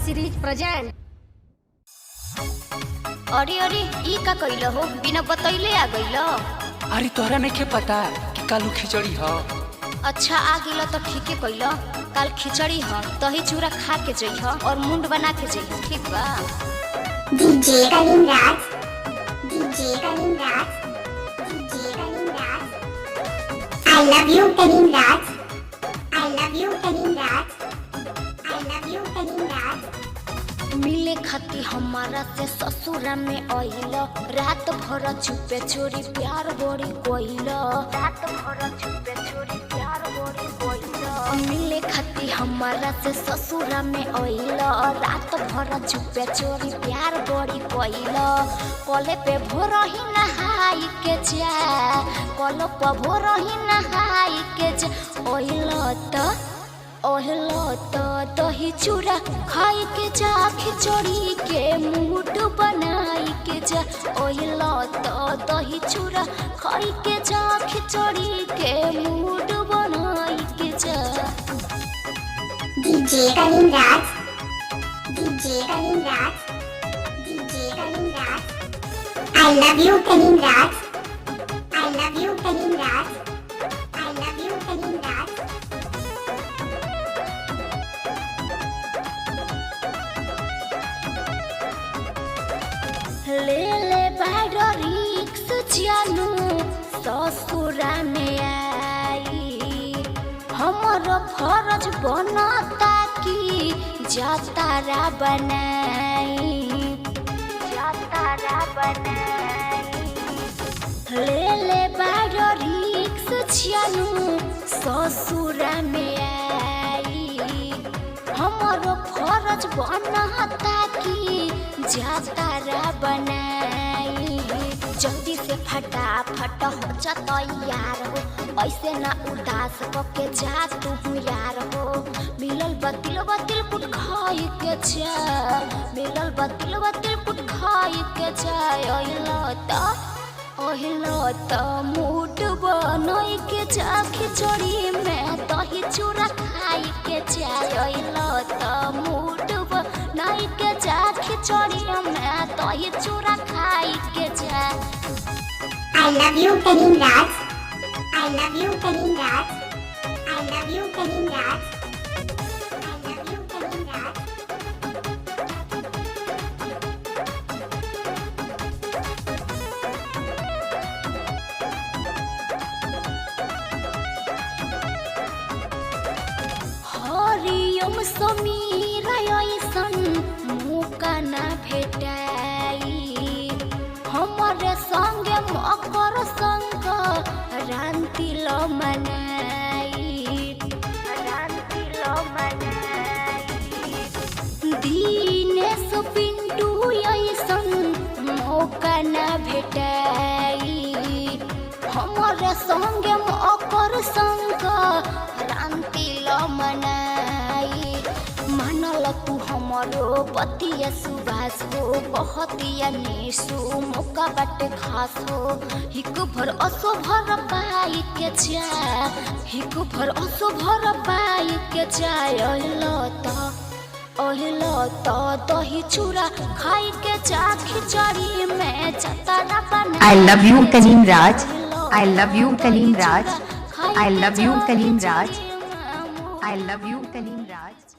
Series present. अरे अरे ई का कइलो हो, बिना बतैले आ गइलो। अरे तोहरा नहीं के पता कि कालू खिचड़ी ह। अच्छा आ गइलो तो ठीक है कइलो। काल खिचड़ी ह, दही चूरा खा के जइह और मुंड बना के जइह, ठीक बा। DJ Kaleem Raj, DJ Kaleem Raj, DJ Kaleem Raj. I love you Kaleem Raj, I love you Kaleem Raj, I love you Kaleem Raj. मिले खाती हमारा से ससुरा में आइलो, रात भर चुपे चोरी प्यार बड़ी कोइलो, रात भर चुपे चोरी प्यार बड़ी कोइलो। मिले खाती हमारा से ससुरा में आइलो, रात भर चुपे चोरी प्यार बड़ी कोइलो। कले पे भोर ही नहाई के जा, कल पे भोर ही नहाई के जा। ओहिलो तो दही चूरा खाई के जा, खिचड़ी के मूड बनाई के जा। ओहिलो तो दही चूरा खाई के जा, खिचड़ी के मूड बनाई के जा। DJ Kaleem Raj, DJ Kaleem Raj, DJ Kaleem Raj. I love you Kaleem Raj, I love you Kaleem Raj, I love you Kaleem Raj. ले बाड़ो रिक्स जानू ससुरा में आई, हमर फर्ज बनता कि जातारा बनाई, जातारा बनाई। ले बाड़ो रिक्स जानू ससुरा में आई, हमर फर्ज बनता कि जातारा बनाई। जल्दी से फटाफट हो जा तैयार हो, ऐसे ना उदास होके जा तू यार हो। मिलल बतिल बतिल कुट खाई के जा, मिलल बतिल बतिल कुट खाई के जा। ओहिलो तो मूड बनाई के जा, खिचड़ी में दही चूरा खाई के जा। ओहिलो तो मूड बनाई के जा, खिचड़ी में दही चूरा खाई के जा। I love you Kaleem Raj, I love you Kaleem Raj, I love you Kaleem Raj, I love you Kaleem राज। हरिओम समीर ऐसन मौका ना भेटाई, हमरे संगे मकर संक्रांति ल मनाई, क्रांति ल मनाई। दिनेश पिंटू ऐसन मौका ना भेटाई, हमरे संगे मकर संक्रांति ल मनाई। मानल तू हमरो पतिया सुबास हो, बहतिया नेसु मौका बाटे खास हो। हिक भर असो भर पाई के जा, हिक भर असो भर पाई के जा। ओहिलो तो दही चूरा खाई के जा, खिचड़ी में जतारा बना। I love you Kaleem Raj, I love you Kaleem Raj, I love you Kaleem Raj, I love you Kaleem Raj.